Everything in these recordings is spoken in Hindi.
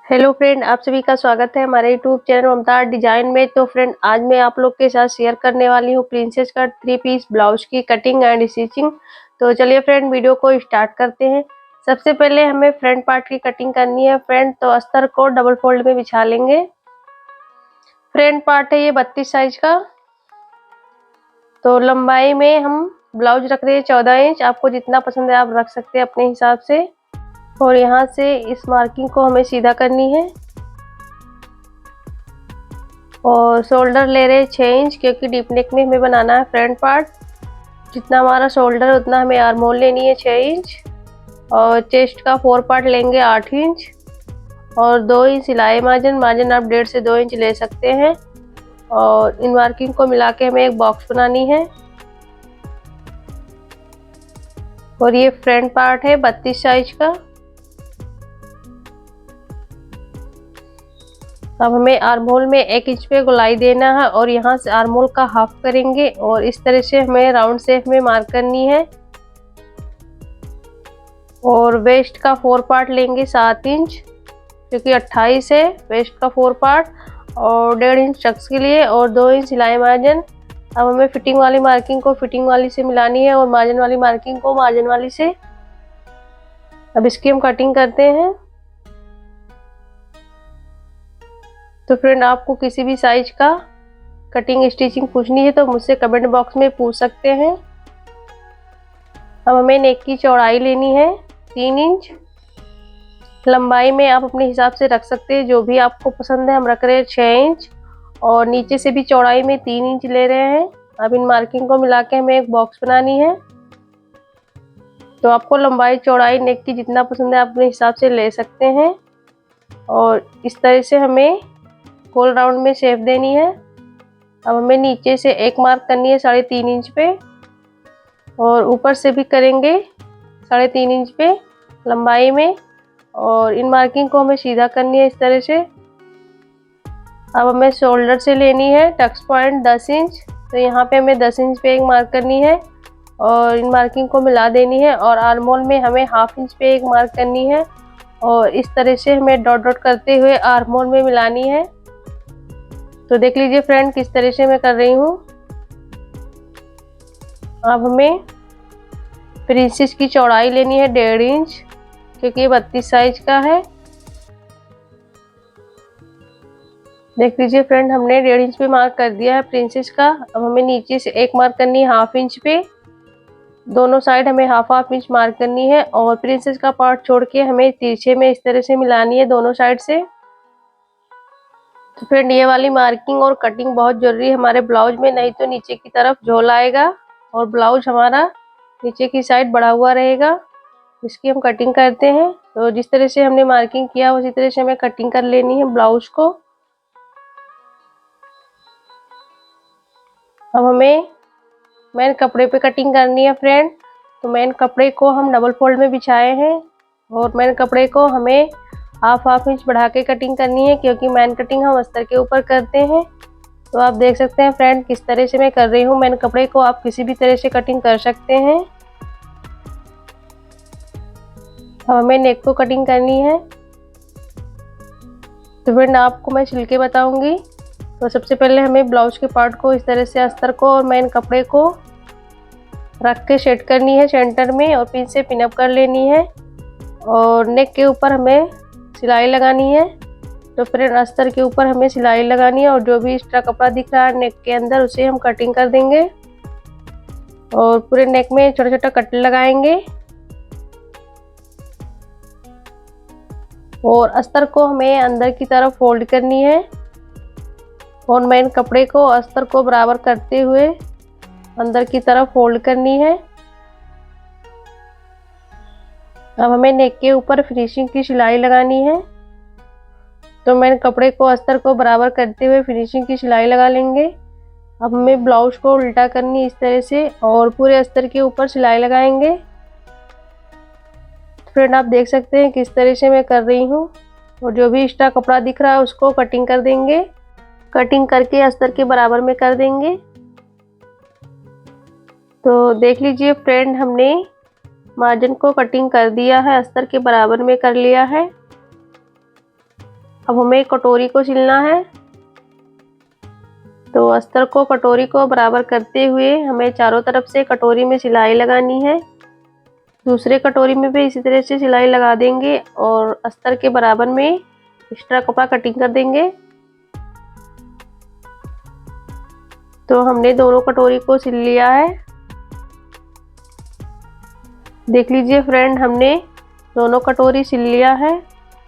हेलो फ्रेंड, आप सभी का स्वागत है हमारे यूट्यूब चैनल ममता डिजाइन में। तो फ्रेंड, आज मैं आप लोग के साथ शेयर करने वाली हूँ प्रिंसेस कट 3 पीस ब्लाउज की कटिंग एंड स्टिचिंग। तो चलिए फ्रेंड, वीडियो को स्टार्ट करते हैं। सबसे पहले हमें फ्रंट पार्ट की कटिंग करनी है फ्रेंड। तो अस्तर को डबल फोल्ड में बिछा लेंगे। फ्रंट पार्ट है ये 32 साइज का। तो लंबाई में हम ब्लाउज रख रहे हैं 14 इंच। आपको जितना पसंद है आप रख सकते हैं अपने हिसाब से। और यहाँ से इस मार्किंग को हमें सीधा करनी है। और शोल्डर ले रहे 6 इंच, क्योंकि डीप नेक में हमें बनाना है फ्रंट पार्ट। जितना हमारा शोल्डर है उतना हमें आर्म होल लेनी है 6 इंच। और चेस्ट का 4 पार्ट लेंगे 8 इंच। और 2 इंच सिलाई मार्जिन आप 1.5 से 2 इंच ले सकते हैं। और इन मार्किंग को मिला के हमें एक बॉक्स बनानी है। और ये फ्रंट पार्ट है 32 साइज का। अब हमें आर्म होल में 1 इंच पे गोलाई देना है और यहाँ से आर्म होल का हाफ करेंगे और इस तरह से हमें राउंड शेप में मार्क करनी है। और वेस्ट का 4 पार्ट लेंगे 7 इंच, क्योंकि 28 है वेस्ट का 4 पार्ट। और 1.5 इंच टक्स के लिए और 2 इंच सिलाई मार्जिन। अब हमें फिटिंग वाली मार्किंग को फिटिंग वाली से मिलानी है और मार्जिन वाली मार्किंग को मार्जिन वाली से। अब इसकी हम कटिंग करते हैं। तो फ्रेंड, आपको किसी भी साइज का कटिंग स्टिचिंग पूछनी है तो मुझसे कमेंट बॉक्स में पूछ सकते हैं। अब हमें नेक की चौड़ाई लेनी है 3 इंच। लंबाई में आप अपने हिसाब से रख सकते हैं, जो भी आपको पसंद है। हम रख रहे हैं 6 इंच। और नीचे से भी चौड़ाई में 3 इंच ले रहे हैं। अब इन मार्किंग को मिला के हमें एक बॉक्स बनानी है। तो आपको लंबाई चौड़ाई नेक की जितना पसंद है आप अपने हिसाब से ले सकते हैं। और इस तरह से हमें गोल राउंड में शेप देनी है। अब हमें नीचे से एक मार्क करनी है 3.5 इंच पे। और ऊपर से भी करेंगे 3.5 इंच पे लंबाई में। और इन मार्किंग को हमें सीधा करनी है इस तरह से। अब हमें शोल्डर से लेनी है टक्स पॉइंट 10 इंच। तो यहाँ पे हमें 10 इंच पे एक मार्क करनी है और इन मार्किंग को मिला देनी है। और आर्म होल में हमें हाफ इंच पे एक मार्क करनी है और इस तरह से हमें डॉट डॉट करते हुए आर्म होल में मिलानी है। तो देख लीजिए फ्रेंड, किस तरह से मैं कर रही हूँ। अब हमें प्रिंसेस की चौड़ाई लेनी है 1.5 इंच, क्योंकि ये 32 साइज का है। देख लीजिए फ्रेंड, हमने 1.5 इंच पे मार्क कर दिया है प्रिंसेस का। अब हमें नीचे से एक मार्क करनी है हाफ इंच पे। दोनों साइड हमें हाफ इंच मार्क करनी है। और प्रिंसेस का पार्ट छोड़ के हमें तिरछे में इस तरह से मिलानी है दोनों साइड से। तो फ्रेंड, ये वाली मार्किंग और कटिंग बहुत जरूरी है हमारे ब्लाउज में, नहीं तो नीचे की तरफ झोल आएगा और ब्लाउज हमारा नीचे की साइड बढ़ा हुआ रहेगा। इसकी हम कटिंग करते हैं। तो जिस तरह से हमने मार्किंग किया उसी तरह से हमें कटिंग कर लेनी है ब्लाउज को। अब हमें मेन कपड़े पे कटिंग करनी है फ्रेंड। तो मेन कपड़े को हम डबल फोल्ड में बिछाए हैं और मेन कपड़े को हमें हाफ इंच बढ़ा के कटिंग करनी है, क्योंकि मैन कटिंग हम अस्तर के ऊपर करते हैं। तो आप देख सकते हैं फ्रेंड, किस तरह से मैं कर रही हूँ। मैन कपड़े को आप किसी भी तरह से कटिंग कर सकते हैं। अब हमें नेक को कटिंग करनी है। तो फ्रेंड, आपको मैं छिलके बताऊंगी। तो सबसे पहले हमें ब्लाउज के पार्ट को इस तरह से अस्तर को और मेन कपड़े को रख के सेट करनी है सेंटर में और पिन से पिन अप कर लेनी है। और नेक के ऊपर हमें सिलाई लगानी है। तो फ्रेंड, अस्तर के ऊपर हमें सिलाई लगानी है और जो भी एक्स्ट्रा कपड़ा दिख रहा है नेक के अंदर उसे हम कटिंग कर देंगे। और पूरे नेक में छोटा छोटा कट लगाएंगे। और अस्तर को हमें अंदर की तरफ फोल्ड करनी है और मेन कपड़े को अस्तर को बराबर करते हुए अंदर की तरफ फोल्ड करनी है। अब हमें नेक के ऊपर फिनिशिंग की सिलाई लगानी है। तो मेन कपड़े को अस्तर को बराबर करते हुए फिनिशिंग की सिलाई लगा लेंगे। अब हमें ब्लाउज को उल्टा करनी इस तरह से और पूरे अस्तर के ऊपर सिलाई लगाएंगे। फ्रेंड, आप देख सकते हैं किस तरह से मैं कर रही हूँ। और जो भी एक्स्ट्रा कपड़ा दिख रहा है उसको कटिंग कर देंगे। कटिंग करके अस्तर के बराबर में कर देंगे। तो देख लीजिए फ्रेंड, हमने मार्जिन को कटिंग कर दिया है, अस्तर के बराबर में कर लिया है। अब हमें कटोरी को सिलना है। तो अस्तर को कटोरी को बराबर करते हुए हमें चारों तरफ से कटोरी में सिलाई लगानी है। दूसरे कटोरी में भी इसी तरह से सिलाई लगा देंगे और अस्तर के बराबर में एक्स्ट्रा कपड़ा कटिंग कर देंगे। तो हमने दोनों कटोरी को सिल लिया है। देख लीजिए फ्रेंड, हमने दोनों कटोरी सिल लिया है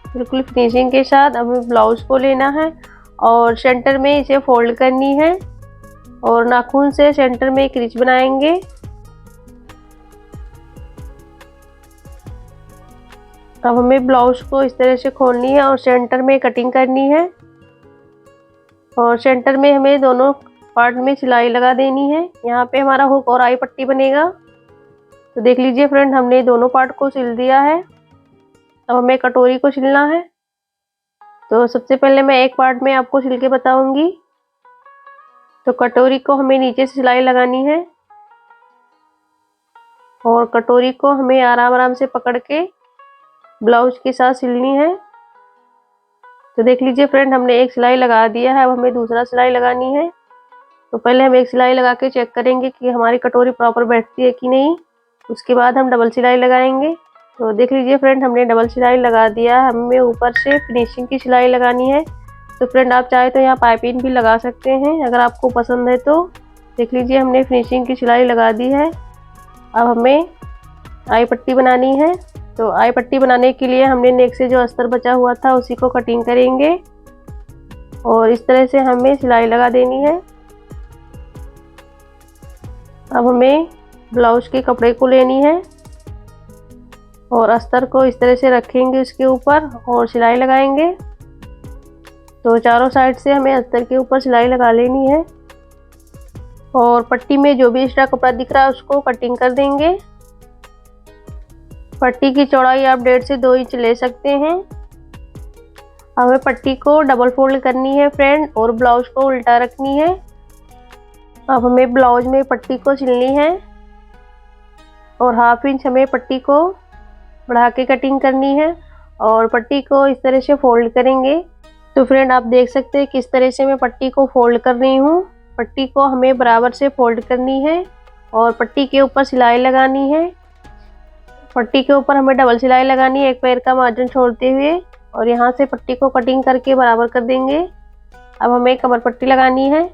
बिल्कुल फिनिशिंग के साथ। अब हमें ब्लाउज को लेना है और सेंटर में इसे फोल्ड करनी है और नाखून से सेंटर में एक रिच बनाएंगे। अब हमें ब्लाउज को इस तरह से खोलनी है और सेंटर में कटिंग करनी है और सेंटर में हमें दोनों पार्ट में सिलाई लगा देनी है। यहाँ पे हमारा हुक और आई पट्टी बनेगा। तो देख लीजिए फ्रेंड, हमने दोनों पार्ट को सिल दिया है। अब हमें कटोरी को सिलना है। तो सबसे पहले मैं एक पार्ट में आपको सिल के बताऊंगी। तो कटोरी को हमें नीचे से सिलाई लगानी है और कटोरी को हमें आराम आराम से पकड़ के ब्लाउज के साथ सिलनी है। तो देख लीजिए फ्रेंड, हमने एक सिलाई लगा दिया है। अब हमें दूसरा सिलाई लगानी है। तो पहले हम एक सिलाई लगा के चेक करेंगे कि हमारी कटोरी प्रॉपर बैठती है कि नहीं। उसके बाद हम डबल सिलाई लगाएंगे। तो देख लीजिए फ्रेंड, हमने डबल सिलाई लगा दिया। हमें ऊपर से फिनिशिंग की सिलाई लगानी है। तो फ्रेंड आप चाहे तो यहाँ पाइपिंग भी लगा सकते हैं अगर आपको पसंद है तो। देख लीजिए हमने फिनिशिंग की सिलाई लगा दी है। अब हमें आई पट्टी बनानी है। तो आई पट्टी बनाने के लिए हमने नेक से जो अस्तर बचा हुआ था उसी को कटिंग करेंगे और इस तरह से हमें सिलाई लगा देनी है। अब हमें ब्लाउज के कपड़े को लेनी है और अस्तर को इस तरह से रखेंगे उसके ऊपर और सिलाई लगाएंगे। तो चारों साइड से हमें अस्तर के ऊपर सिलाई लगा लेनी है और पट्टी में जो भी एक्स्ट्रा कपड़ा दिख रहा है उसको कटिंग कर देंगे। पट्टी की चौड़ाई आप 1.5 से 2 इंच ले सकते हैं। हमें पट्टी को डबल फोल्ड करनी है फ्रेंड और ब्लाउज को उल्टा रखनी है। अब हमें ब्लाउज में पट्टी को सिलनी है और 1/2 इंच हमें पट्टी को बढ़ा के कटिंग करनी है और पट्टी को इस तरह से फोल्ड करेंगे। तो फ्रेंड आप देख सकते हैं किस तरह से मैं पट्टी को फोल्ड कर रही हूँ। पट्टी को हमें बराबर से फोल्ड करनी है और पट्टी के ऊपर सिलाई लगानी है। पट्टी के ऊपर हमें डबल सिलाई लगानी है एक पैर का मार्जिन छोड़ते हुए और यहाँ से पट्टी को कटिंग करके बराबर कर देंगे। अब हमें कमर पट्टी लगानी है।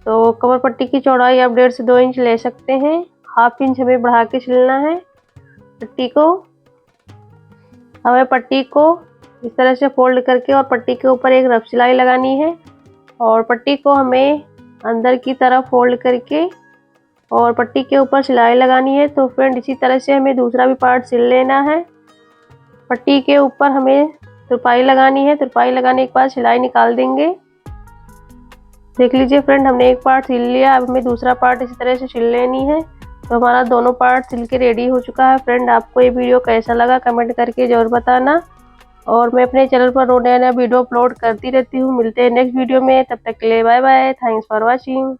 तो कमर पट्टी की चौड़ाई आप 1.5 से 2 इंच ले सकते हैं। 1/2 इंच हमें बढ़ा के सिलना है पट्टी को। हमें पट्टी को इस तरह से फोल्ड करके और पट्टी के ऊपर एक रफ सिलाई लगानी है और पट्टी को हमें अंदर की तरफ फोल्ड करके और पट्टी के ऊपर सिलाई लगानी है। तो फ्रेंड इसी तरह से हमें दूसरा भी पार्ट सिल लेना है। पट्टी के ऊपर हमें तुरपाई लगानी है। तुरपाई लगाने के बाद सिलाई निकाल देंगे। देख लीजिए फ्रेंड, हमने एक पार्ट सिल लिया। अब हमें दूसरा पार्ट इसी तरह से सिल लेनी है। तो हमारा दोनों पार्ट सिल के रेडी हो चुका है। फ्रेंड आपको ये वीडियो कैसा लगा कमेंट करके जरूर बताना और मैं अपने चैनल पर रोज नया वीडियो अपलोड करती रहती हूँ। मिलते हैं नेक्स्ट वीडियो में, तब तक के लिए bye bye. Thanks for watching.